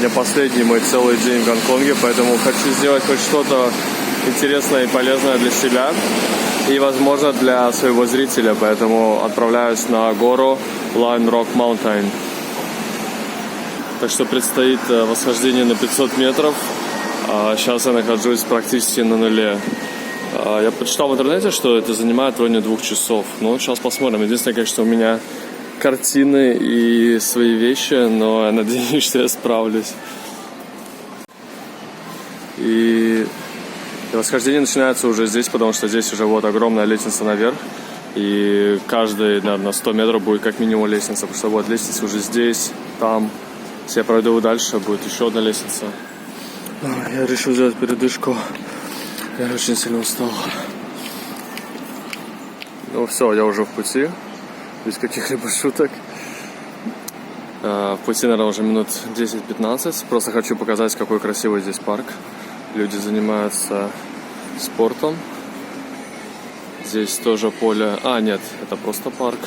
сегодня последний мой целый день в Гонконге, поэтому хочу сделать хоть что-то интересное и полезное для себя и, возможно, для своего зрителя, поэтому отправляюсь на гору Lion Rock Mountain. Так что предстоит восхождение на 500 метров. Сейчас я нахожусь практически на нуле. Я почитал в интернете, что это занимает в районе 2 часов. Ну, сейчас посмотрим. Единственное, конечно, у меня картины и свои вещи, но я надеюсь, что я справлюсь. И восхождение начинается уже здесь, потому что здесь уже вот огромная лестница наверх. И каждые, наверное, 100 метров будет как минимум лестница, потому что вот лестница уже здесь, там. Если я пройду дальше, будет еще одна лестница. Я решил взять передышку. Я очень сильно устал. Ну все, я уже в пути. Без каких-либо шуток. В пути, наверное, уже минут 10-15. Просто хочу показать, какой красивый здесь парк. Люди занимаются спортом. Здесь тоже поле... нет, это просто парк.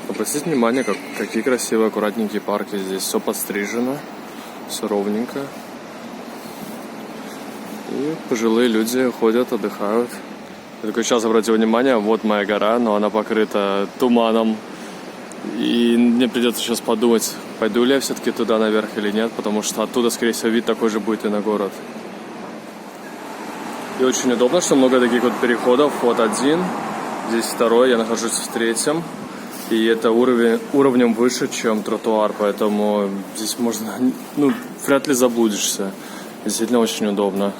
Обратите внимание, какие красивые, аккуратненькие парки. Здесь все подстрижено, все ровненько. И пожилые люди ходят, отдыхают. Я только сейчас обратил внимание, вот моя гора, но она покрыта туманом. И мне придется сейчас подумать, пойду ли я все-таки туда наверх или нет, потому что оттуда, скорее всего, вид такой же будет и на город. И очень удобно, что много таких вот переходов. Вот один, здесь второй, я нахожусь в третьем. И это уровнем выше, чем тротуар, поэтому здесь можно, вряд ли заблудишься. Действительно очень удобно.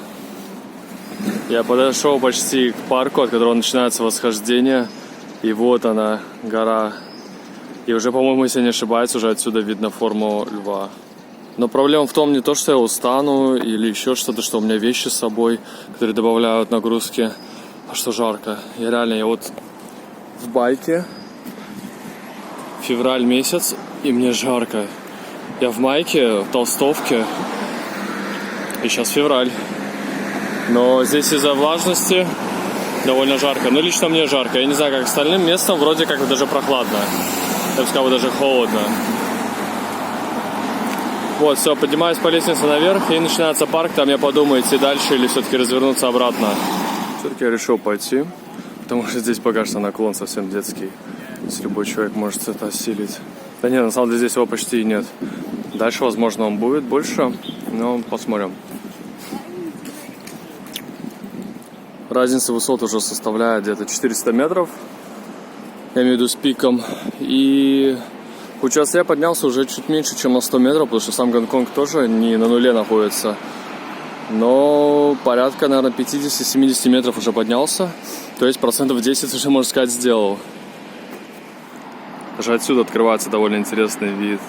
Я подошел почти к парку, от которого начинается восхождение. И вот она, гора. И уже, по-моему, если не ошибаюсь, уже отсюда видно форму льва. Но проблема в том не то, что я устану или еще что-то, что у меня вещи с собой, которые добавляют нагрузки, а что жарко. Я вот в байке, февраль месяц, и мне жарко. Я в майке, в толстовке, и сейчас февраль. Но здесь из-за влажности довольно жарко. Ну, лично мне жарко. Я не знаю, как остальным местом, вроде как даже прохладно. Я бы сказал, даже холодно. Вот, все, поднимаюсь по лестнице наверх, и начинается парк. Там я подумаю, идти дальше или все-таки развернуться обратно. Все-таки я решил пойти, потому что здесь пока что наклон совсем детский. Здесь любой человек может это осилить. Да нет, на самом деле здесь его почти и нет. Дальше, возможно, он будет больше, но посмотрим. Разница высот уже составляет где-то 400 метров. Я имею в виду с пиком. И сейчас я поднялся уже чуть меньше, чем на 100 метров, потому что сам Гонконг тоже не на нуле находится. Но порядка, наверное, 50-70 метров уже поднялся. То есть процентов 10 уже, можно сказать, сделал. Даже отсюда открывается довольно интересный вид.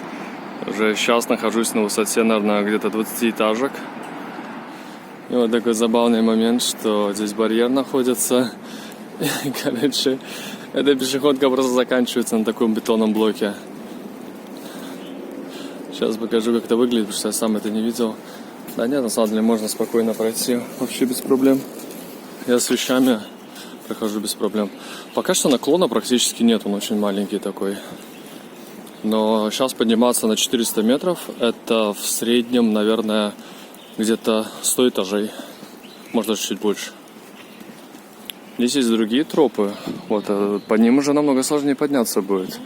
Уже сейчас нахожусь на высоте, наверное, где-то 20 этажек. И вот такой забавный момент, что здесь барьер находится. И, короче, эта пешеходка просто заканчивается на таком бетонном блоке. Сейчас покажу, как это выглядит, потому что я сам это не видел. Да нет, на самом деле можно спокойно пройти, вообще без проблем. Я с вещами прохожу без проблем. Пока что наклона практически нет, он очень маленький такой. Но сейчас подниматься на 400 метров, это в среднем, наверное, где-то 100 этажей, может даже чуть больше. Здесь есть другие тропы, вот, по ним уже намного сложнее подняться будет.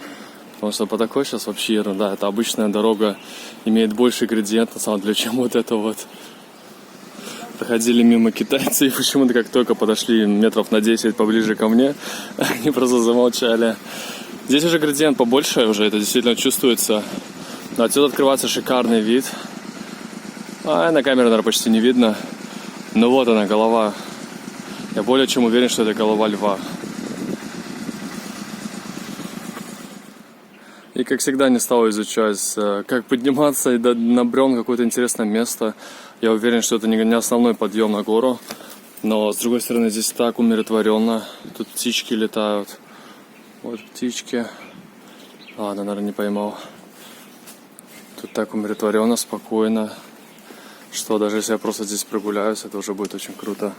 Потому что по такой сейчас вообще ерунда. Это обычная дорога, имеет больше градиент, на самом деле, чем вот это вот. Проходили мимо китайцы, и почему-то как только подошли метров на 10 поближе ко мне, они просто замолчали. Здесь уже градиент побольше, уже это действительно чувствуется. Но отсюда открывается шикарный вид. На камере, наверное, почти не видно. Но вот она, голова. Я более чем уверен, что это голова льва. И, как всегда, не стал изучать, как подниматься и набрел какое-то интересное место. Я уверен, что это не основной подъем на гору. Но, с другой стороны, здесь так умиротворенно. Тут птички летают. Вот птички. Ладно, наверное, не поймал. Тут так умиротворенно, спокойно. Что даже если я просто здесь прогуляюсь, это уже будет очень круто.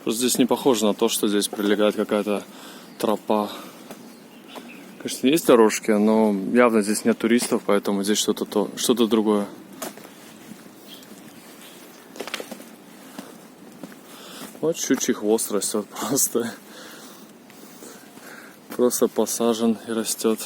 Просто здесь не похоже на то, что здесь прилегает какая-то тропа. Конечно, есть дорожки, но явно здесь нет туристов, поэтому здесь что-то другое. Вот щучий хвост растет просто. Просто посажен и растет.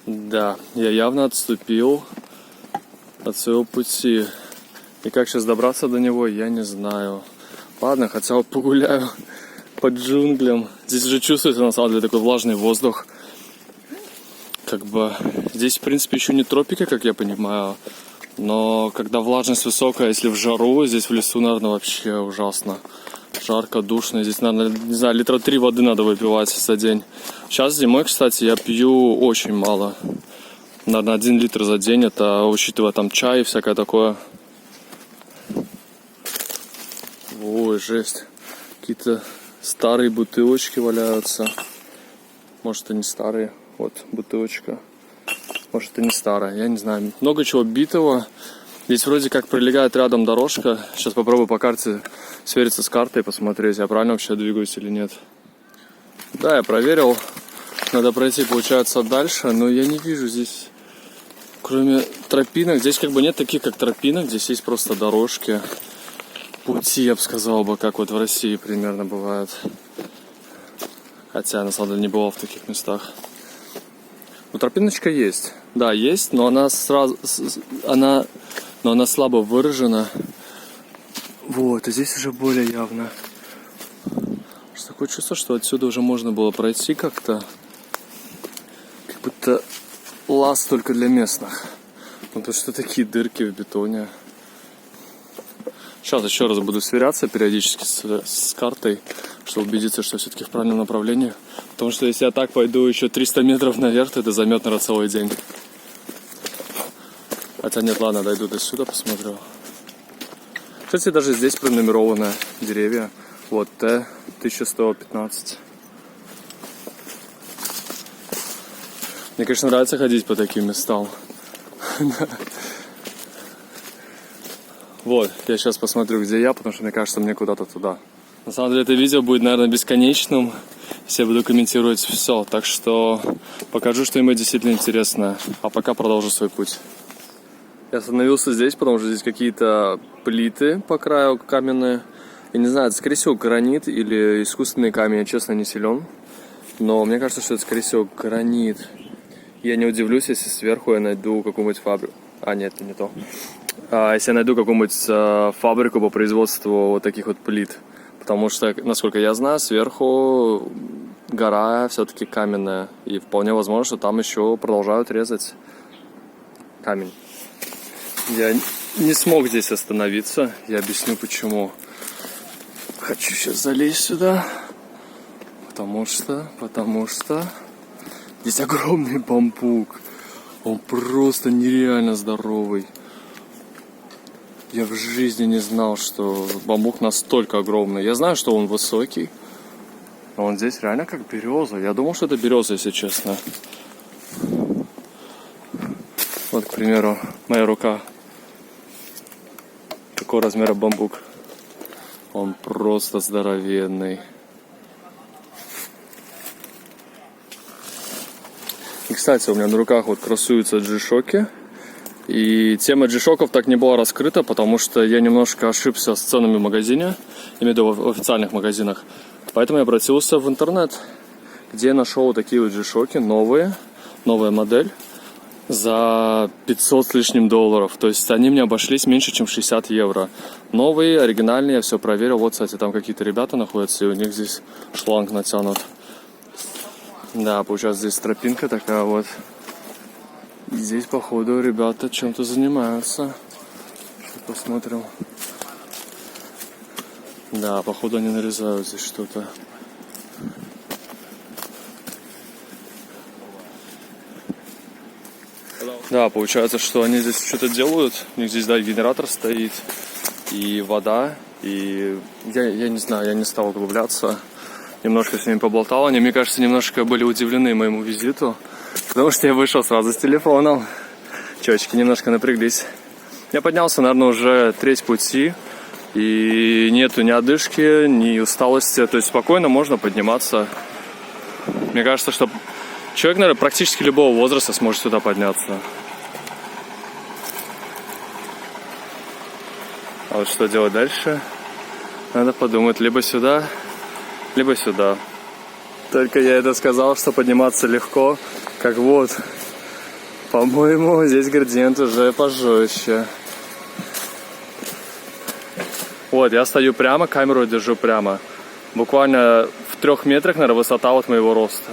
Да, я явно отступил от своего пути. И как сейчас добраться до него, я не знаю. Ладно, хотя бы погуляю по джунглям. Здесь уже чувствуется, на самом деле, такой влажный воздух. Как бы здесь, в принципе, еще не тропики, как я понимаю. Но когда влажность высокая, если в жару, здесь в лесу, наверное, вообще ужасно. Жарко, душно. Здесь, наверное, не знаю, литра 3 воды надо выпивать за день. Сейчас зимой, кстати, я пью очень мало. Наверное, 1 литр за день. Это учитывая там чай и всякое такое. Ой, жесть. Какие-то старые бутылочки валяются. Может, и не старые. Вот, бутылочка. Может, и не старая. Я не знаю. Много чего битого. Здесь вроде как прилегает рядом дорожка. Сейчас попробую по карте свериться с картой, посмотреть, я правильно вообще двигаюсь или нет. Да, я проверил. Надо пройти, получается, дальше. Но я не вижу здесь, кроме тропинок. Здесь как бы нет таких, как тропинок. Здесь есть просто дорожки. Пути, я бы сказал, как вот в России примерно бывает. Хотя, на самом деле, не бывал в таких местах. Но тропиночка есть. Да, есть, но она она слабо выражена. Вот, и здесь уже более явно. Такое чувство, что отсюда уже можно было пройти как-то. Как будто лаз только для местных. Ну, потому что такие дырки в бетоне. Сейчас еще раз буду сверяться периодически с картой, чтобы убедиться, что все-таки в правильном направлении. Потому что если я так пойду еще 300 метров наверх, то это займет, наверное, целый день. Хотя нет, ладно, дойду до сюда, посмотрю. Кстати, даже здесь пронумерованы деревья. Вот Т-1115. Мне, конечно, нравится ходить по таким местам. Вот, я сейчас посмотрю, где я, потому что мне кажется, мне куда-то туда. На самом деле, это видео будет, наверное, бесконечным, если я буду комментировать все. Так что покажу что-нибудь действительно интересное. А пока продолжу свой путь. Я остановился здесь, потому что здесь какие-то плиты по краю каменные. Я не знаю, это, скорее всего, гранит или искусственный камень, я, честно, не силен. Но мне кажется, что это, скорее всего, гранит. Я не удивлюсь, если сверху я найду какую-нибудь фабрику. А, нет, это не то. Если я найду какую-нибудь фабрику по производству вот таких вот плит. Потому что, насколько я знаю, сверху гора все-таки каменная. И вполне возможно, что там еще продолжают резать камень. Я не смог здесь остановиться. Я объясню, почему. Хочу сейчас залезть сюда. Потому что здесь огромный бамбук. Он просто нереально здоровый. Я в жизни не знал, что бамбук настолько огромный. Я знаю, что он высокий. Но он здесь реально как береза. Я думал, что это береза, если честно. Вот, к примеру, моя рука. Какого размера бамбук? Он просто здоровенный. И, кстати, у меня на руках вот красуются G-Shock. И тема G-Shock'ов так не была раскрыта, потому что я немножко ошибся с ценами в магазине. Имею в виду в официальных магазинах. Поэтому я обратился в интернет, где я нашел такие вот G-Shock, новая модель, за 500 с лишним долларов. То есть они мне обошлись меньше, чем 60 евро. Новые, оригинальные, я все проверил. Вот, кстати, там какие-то ребята находятся, и у них здесь шланг натянут. Да, получается, здесь тропинка такая вот. И здесь, походу, ребята чем-то занимаются. Сейчас посмотрим. Да, походу, они нарезают здесь что-то. Да, получается, что они здесь что-то делают. У них здесь, да, генератор стоит. И вода. И я не знаю, я не стал углубляться. Немножко с ними поболтал. Они, мне кажется, немножко были удивлены моему визиту. Потому что я вышел сразу с телефоном. Чёчки немножко напряглись. Я поднялся, наверное, уже треть пути. И нету ни одышки, ни усталости. То есть спокойно можно подниматься. Мне кажется, что человек, наверное, практически любого возраста сможет сюда подняться. А вот что делать дальше? Надо подумать, либо сюда, либо сюда. Только я это сказал, что подниматься легко. Как вот, по-моему, здесь градиент уже пожестче. Вот, я стою прямо, камеру держу прямо. Буквально в 3 метрах, наверное, высота вот моего роста.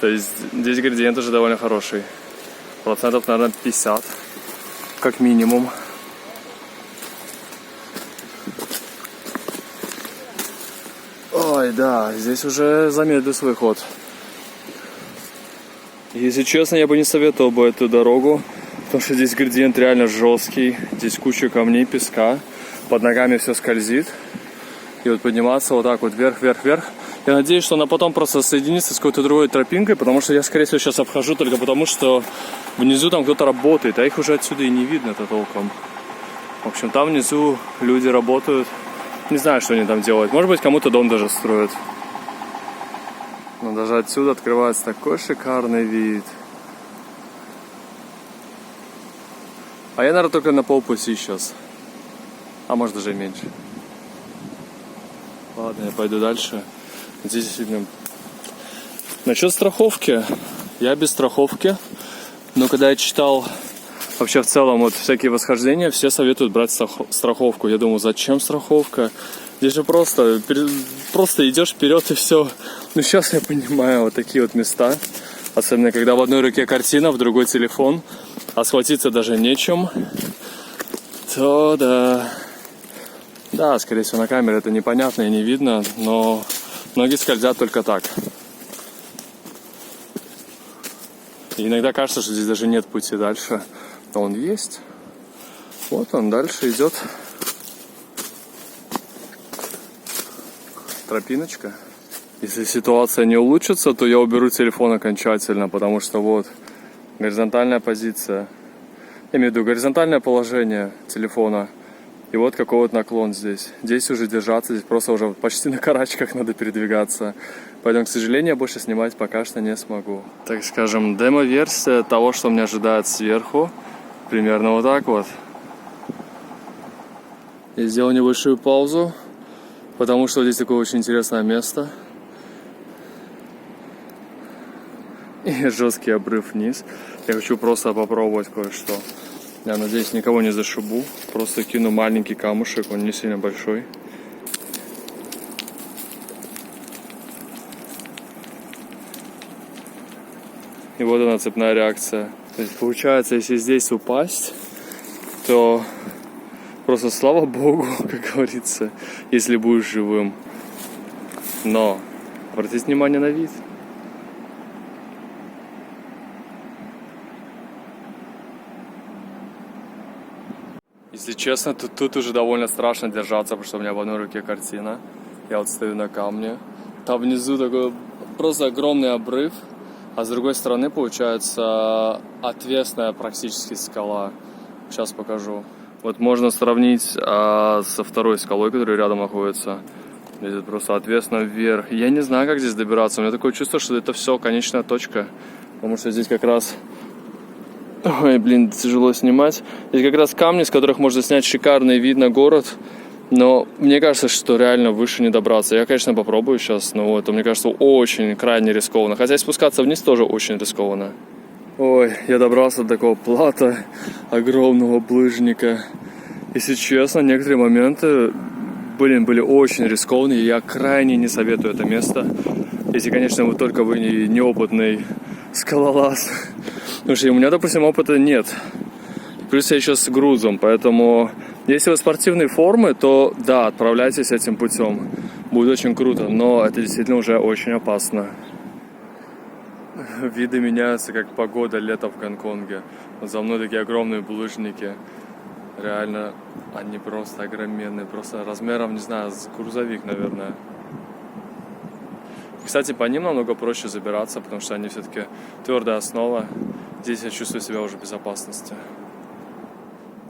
То есть здесь градиент уже довольно хороший. Процентов, наверное, 50, как минимум. Ой, да, здесь уже замедлю свой ход. Если честно, я бы не советовал бы эту дорогу, потому что здесь градиент реально жесткий. Здесь куча камней, песка. Под ногами все скользит. И вот подниматься вот так вот вверх, вверх, вверх. Я надеюсь, что она потом просто соединится с какой-то другой тропинкой, потому что я, скорее всего, сейчас обхожу только потому, что внизу там кто-то работает, а их уже отсюда и не видно-то толком. В общем, там внизу люди работают. Не знаю, что они там делают. Может быть, кому-то дом даже строят. Но даже отсюда открывается такой шикарный вид. А я, наверное, только на полпути сейчас. А может, даже и меньше. Ладно, я пойду дальше. Здесь действительно... Насчет страховки. Я без страховки. Но когда я читал вообще в целом вот всякие восхождения, все советуют брать страховку. Я думаю, зачем страховка? Здесь же просто идешь вперед и все. Ну сейчас я понимаю вот такие вот места. Особенно когда в одной руке картина, в другой телефон. А схватиться даже нечем. То да. Да, скорее всего на камере это непонятно и не видно. Но ноги скользят только так. И иногда кажется, что здесь даже нет пути дальше. Но он есть. Вот он дальше идет. Тропиночка. Если ситуация не улучшится, то я уберу телефон окончательно, потому что вот горизонтальная позиция. Я имею в виду горизонтальное положение телефона. И вот какой вот наклон здесь. Здесь уже держаться, здесь просто уже почти на карачках надо передвигаться. Поэтому, к сожалению, я больше снимать пока что не смогу. Так скажем, демо-версия того, что меня ожидает сверху. Примерно вот так вот. Я сделал небольшую паузу, потому что здесь такое очень интересное место. И жесткий обрыв вниз. Я хочу просто попробовать кое-что. Я надеюсь, никого не зашибу. Просто кину маленький камушек, он не сильно большой. И вот она, цепная реакция. То есть получается, если здесь упасть, то просто слава богу, как говорится, если будешь живым. Но обратите внимание на вид. Если честно, то тут уже довольно страшно держаться, потому что у меня в одной руке картина. Я вот стою на камне. Там внизу такой просто огромный обрыв. А с другой стороны получается отвесная практически скала. Сейчас покажу. Вот можно сравнить со второй скалой, которая рядом находится. Здесь просто отвесно вверх. Я не знаю, как здесь добираться. У меня такое чувство, что это все конечная точка. Потому что здесь как раз... Ой, блин, тяжело снимать. Здесь как раз камни, с которых можно снять шикарный вид на город. Но мне кажется, что реально выше не добраться. Я, конечно, попробую сейчас, но это, мне кажется, очень крайне рискованно. Хотя спускаться вниз тоже очень рискованно. Ой, я добрался до такого плата, огромного булыжника. Если честно, некоторые моменты, были очень рискованные. Я крайне не советую это место. Если, конечно, вы неопытный скалолаз. Потому что у меня, допустим, опыта нет. Плюс я еще с грузом, поэтому... Если вы спортивной формы, то да, отправляйтесь этим путем. Будет очень круто, но это действительно уже очень опасно. Виды меняются, как погода лето в Гонконге. Вот за мной такие огромные булыжники. Реально, они просто огроменные. Просто размером, не знаю, с грузовик, наверное. Кстати, по ним намного проще забираться, потому что они все-таки твердая основа. Здесь я чувствую себя уже в безопасности.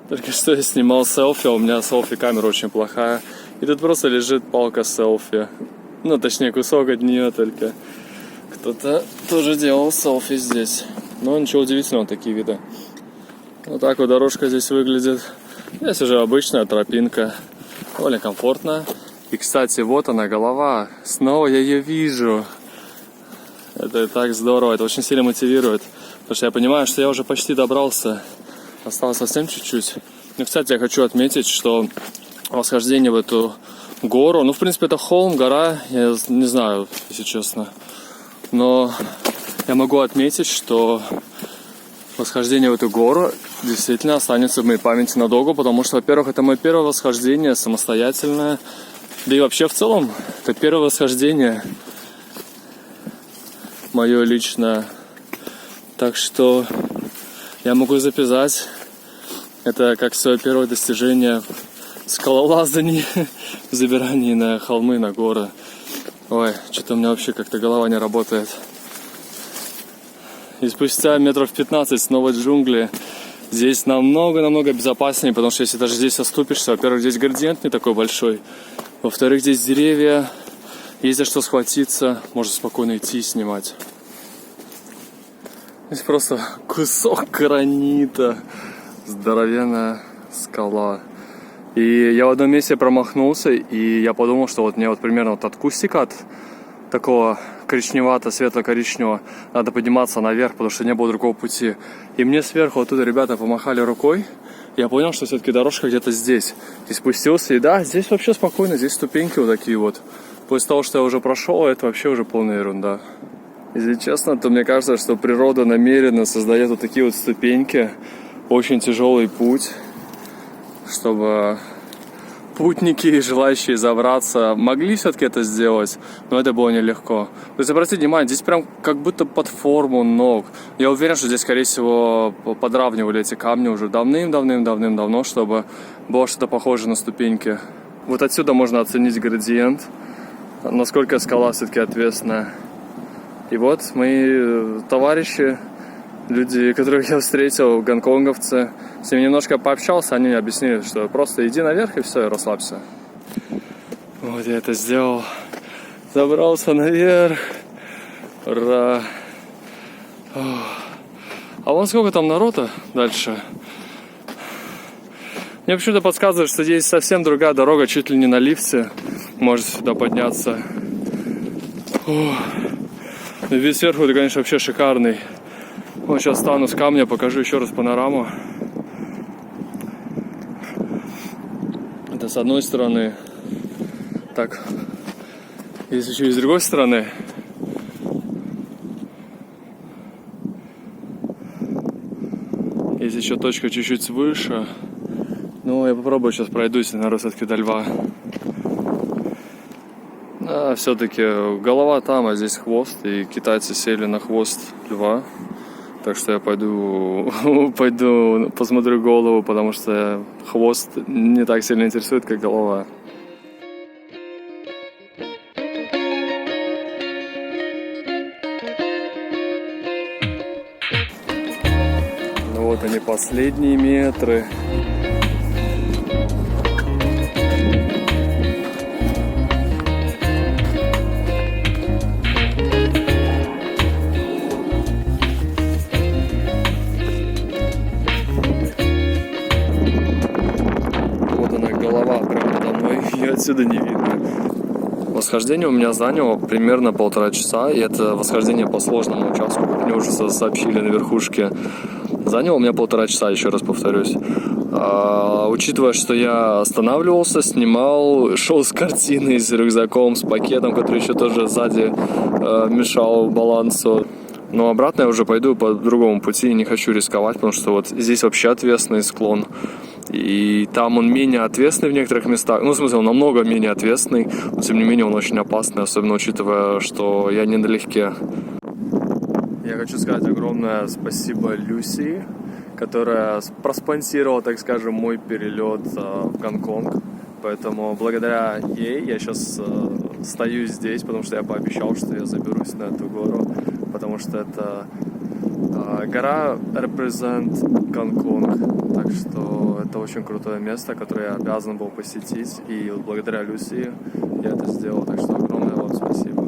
Только что я снимал селфи, у меня селфи-камера очень плохая. И тут просто лежит палка селфи. Ну, точнее, кусок от нее только. Кто-то тоже делал селфи здесь. Но ничего удивительного, такие виды. Вот так вот дорожка здесь выглядит. Здесь уже обычная тропинка. Довольно комфортная. И, кстати, вот она, голова. Снова я ее вижу. Это так здорово, это очень сильно мотивирует. Потому что я понимаю, что я уже почти добрался. Осталось совсем чуть-чуть. Ну, кстати, я хочу отметить, что восхождение в эту гору, ну, в принципе, это холм, гора, я не знаю, если честно. Но я могу отметить, что восхождение в эту гору действительно останется в моей памяти надолго, потому что, во-первых, это мое первое восхождение самостоятельное. Да и вообще в целом, это первое восхождение мое личное. Так что я могу записать это как свое первое достижение в скалолазании, в забирании на холмы, на горы. Ой, что-то у меня вообще как-то голова не работает. И спустя метров 15 снова джунгли. Здесь намного-намного безопаснее, потому что если даже здесь оступишься, во-первых, здесь градиент не такой большой. Во-вторых, здесь деревья, есть за что схватиться, можно спокойно идти и снимать. Здесь просто кусок гранита, здоровенная скала. И я в одном месте промахнулся, и я подумал, что вот мне вот примерно вот от кустика, от такого коричневато, светло-коричневого, надо подниматься наверх, потому что не было другого пути. И мне сверху оттуда ребята помахали рукой. Я понял, что все-таки дорожка где-то здесь. И спустился, и да, здесь вообще спокойно, здесь ступеньки вот такие вот. После того, что я уже прошел, это вообще уже полная ерунда. Если честно, то мне кажется, что природа намеренно создает вот такие вот ступеньки. Очень тяжелый путь, чтобы путники, желающие забраться, могли все-таки это сделать, но это было нелегко. То есть, обратите внимание, здесь прям как будто под форму ног. Я уверен, что здесь, скорее всего, подравнивали эти камни уже давным-давно, чтобы было что-то похожее на ступеньки. Вот отсюда можно оценить градиент, насколько скала все-таки ответственная. И вот мои товарищи, люди, которых я встретил, гонконговцы, с ними немножко пообщался, они мне объяснили, что просто иди наверх и все, и расслабься. Вот я это сделал. Забрался наверх. Ура! А вон сколько там народа дальше. Мне почему-то подсказывает, что здесь совсем другая дорога, чуть ли не на лифте. Может сюда подняться. Вид сверху, это, конечно, вообще шикарный. Вот сейчас встану с камня, покажу еще раз панораму. Это с одной стороны. Так, есть еще и с другой стороны. Есть еще точка чуть-чуть выше. Ну, я попробую сейчас пройдусь на все-таки до льва. Да, все-таки голова там, а здесь хвост. И китайцы сели на хвост льва. Так что я пойду посмотрю голову, потому что хвост не так сильно интересует, как голова. Ну вот они, последние метры. Отсюда не видно. Восхождение у меня заняло примерно 1,5 часа, и это восхождение по сложному участку. Мне уже сообщили на верхушке. Заняло у меня 1,5 часа, еще раз повторюсь. Учитывая, что я останавливался, снимал, шел с картиной, с рюкзаком, с пакетом, который еще тоже сзади мешал балансу. Но обратно я уже пойду по другому пути и не хочу рисковать, потому что вот здесь вообще ответственный склон. И там он менее ответственный в некоторых местах. Ну, в смысле, он намного менее ответственный, но тем не менее он очень опасный, особенно учитывая, что я не налегке. Я хочу сказать огромное спасибо Люси, которая проспонсировала, так скажем, мой перелет в Гонконг. Поэтому благодаря ей я сейчас стою здесь, потому что я пообещал, что я заберусь на эту гору, потому что это гора represent Гонконг, так что это очень крутое место, которое я обязан был посетить, и благодаря Люси я это сделал, так что огромное вам спасибо.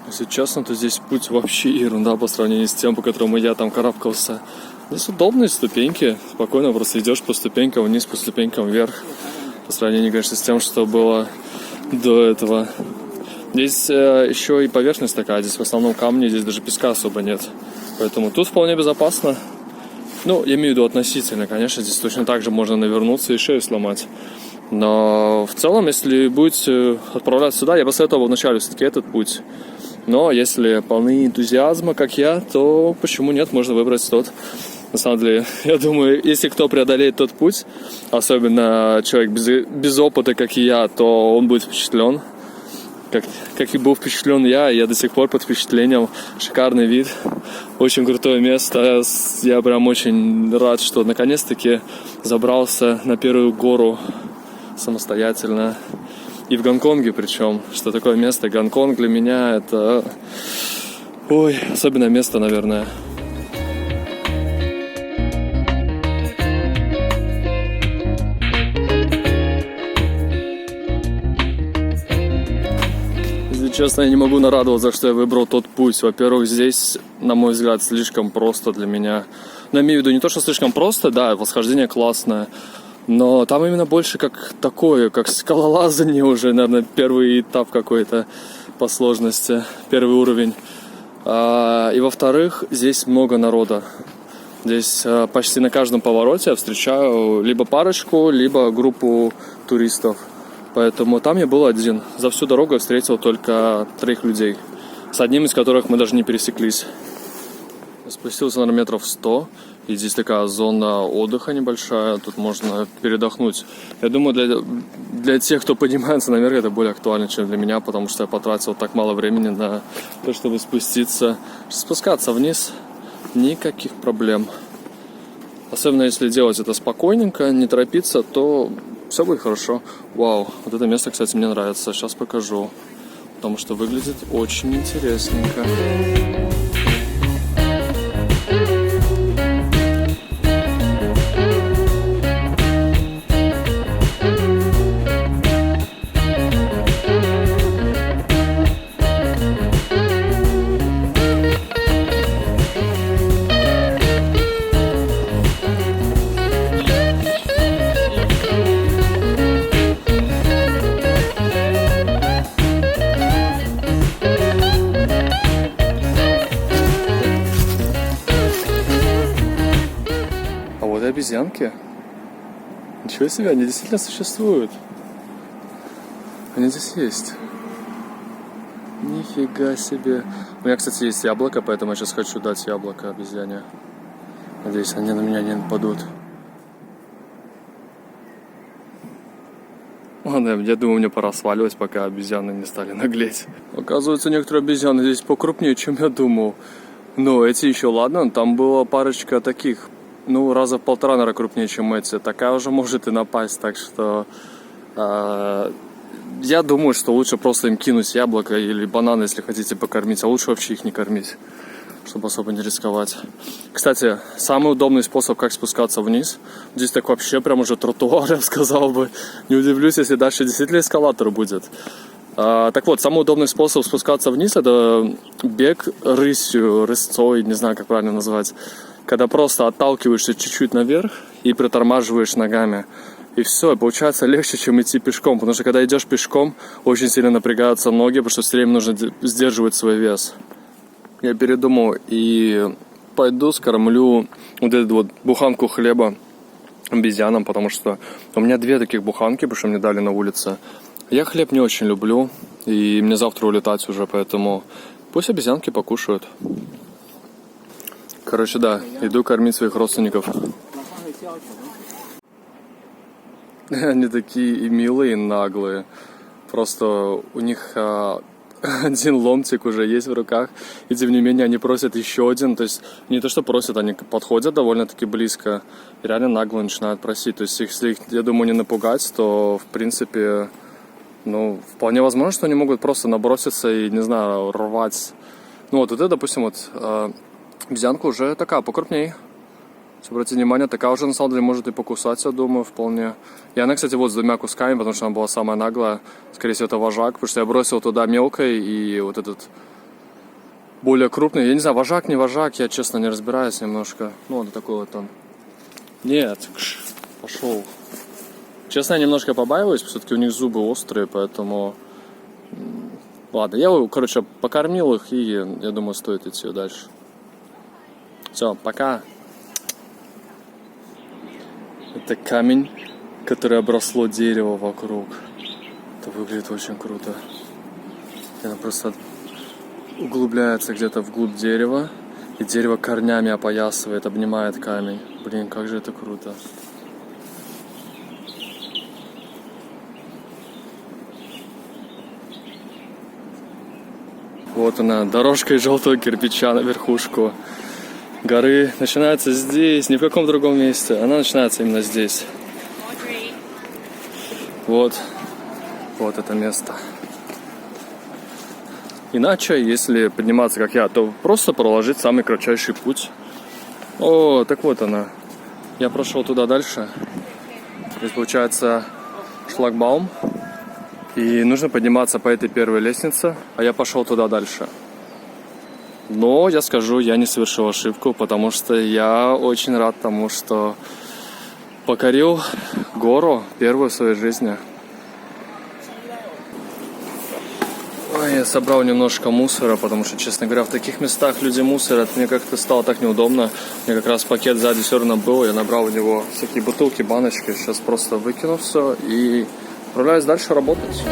Если честно, то здесь путь вообще ерунда по сравнению с тем, по которому я там карабкался. Здесь удобные ступеньки, спокойно просто идешь по ступенькам вниз, по ступенькам вверх, по сравнению, конечно, с тем, что было до этого. Здесь еще и поверхность такая, здесь в основном камни, здесь даже песка особо нет. Поэтому тут вполне безопасно. Ну, я имею в виду относительно, конечно, здесь точно так же можно навернуться и шею сломать. Но в целом, если будете отправляться сюда, я бы советовал вначале все-таки этот путь. Но если полны энтузиазма, как я, то почему нет, можно выбрать тот. На самом деле, я думаю, если кто преодолеет тот путь, особенно человек без опыта, как и я, то он будет впечатлен. Как и был впечатлен я до сих пор под впечатлением. Шикарный вид, очень крутое место. Я прям очень рад, что наконец-таки забрался на первую гору самостоятельно. И в Гонконге причем, что такое место. Гонконг для меня это... Ой, особенное место, наверное. Честно, я не могу нарадоваться, что я выбрал тот путь. Во-первых, здесь, на мой взгляд, слишком просто для меня. Но имею в виду не то, что слишком просто, да, восхождение классное, но там именно больше как такое, как скалолазание уже, наверное, первый этап какой-то по сложности, первый уровень. И во-вторых, здесь много народа. Здесь почти на каждом повороте я встречаю либо парочку, либо группу туристов. Поэтому там я был один. За всю дорогу я встретил только 3 людей. С одним из которых мы даже не пересеклись. Спустился, наверное, метров 100. И здесь такая зона отдыха небольшая. Тут можно передохнуть. Я думаю, для тех, кто поднимается наверх, это более актуально, чем для меня. Потому что я потратил так мало времени на то, чтобы спуститься. Спускаться вниз никаких проблем. Особенно если делать это спокойненько, не торопиться, то... все будет хорошо. Вау, вот это место, кстати, мне нравится. Сейчас покажу. Потому что выглядит очень интересненько. Обезьянки? Ничего себе, они действительно существуют. Они здесь есть. Нифига себе. У меня, кстати, есть яблоко, поэтому я сейчас хочу дать яблоко обезьяне. Надеюсь, они на меня не нападут. Ладно, я думаю, мне пора сваливать, пока обезьяны не стали наглеть. Оказывается, некоторые обезьяны здесь покрупнее, чем я думал. Но эти еще ладно, там была парочка таких... раза в 1,5, наверное, крупнее, чем эти. Такая уже может и напасть, так что я думаю, что лучше просто им кинуть яблоко или бананы, если хотите покормить, а лучше вообще их не кормить, чтобы особо не рисковать. Кстати, самый удобный способ, как спускаться вниз, здесь так вообще прям уже тротуар, я сказал бы. Не удивлюсь, если дальше действительно эскалатор будет. Так вот, самый удобный способ спускаться вниз — это бег рысцой, не знаю, как правильно назвать. Когда просто отталкиваешься чуть-чуть наверх и притормаживаешь ногами. И все, и получается легче, чем идти пешком. Потому что когда идешь пешком, очень сильно напрягаются ноги, потому что все время нужно сдерживать свой вес. Я передумал и пойду скормлю вот эту вот буханку хлеба обезьянам, потому что у меня 2 таких буханки, потому что мне дали на улице. Я хлеб не очень люблю, и мне завтра улетать уже, поэтому пусть обезьянки покушают. Короче, да, иду кормить своих родственников. Они такие и милые, и наглые. Просто у них один ломтик уже есть в руках, и тем не менее они просят еще один. То есть не то, что просят, они подходят довольно-таки близко и реально нагло начинают просить. То есть если их, я думаю, не напугать, то в принципе, ну, вполне возможно, что они могут просто наброситься и, не знаю, рвать. Ну вот это, допустим, вот обезьянка уже такая покрупней. Обратите внимание, такая уже на самом деле может и покусать, я думаю, вполне. И она, кстати, вот с 2 кусками, потому что она была самая наглая. Скорее всего, это вожак, потому что я бросил туда мелкой, и вот этот более крупный. Я не знаю, вожак, не вожак, я, честно, не разбираюсь немножко. Ну, вот такой вот он. Нет, пошел. Честно, я немножко побаиваюсь, все-таки у них зубы острые, поэтому... Ладно, я, короче, покормил их, и я думаю, стоит идти дальше. Все, пока. Это камень, который обросло дерево вокруг. Это выглядит очень круто. Она просто углубляется где-то вглубь дерева, и дерево корнями опоясывает, обнимает камень. Блин, как же это круто. Вот она, дорожка из желтого кирпича на верхушку горы. Начинается здесь, ни в каком другом месте. Она начинается именно здесь. Вот это место. Иначе, если подниматься, как я, то просто проложить самый кратчайший путь. О, так вот она. Я прошел туда дальше. Здесь получается шлагбаум. И нужно подниматься по этой первой лестнице, а я пошел туда дальше. Но я скажу, я не совершил ошибку, потому что я очень рад тому, что покорил гору первую в своей жизни. Ой, я собрал немножко мусора, потому что, честно говоря, в таких местах люди мусорят. Мне как-то стало так неудобно. Мне как раз пакет сзади все равно был, я набрал в него всякие бутылки, баночки. Сейчас просто выкину все и отправляюсь дальше работать.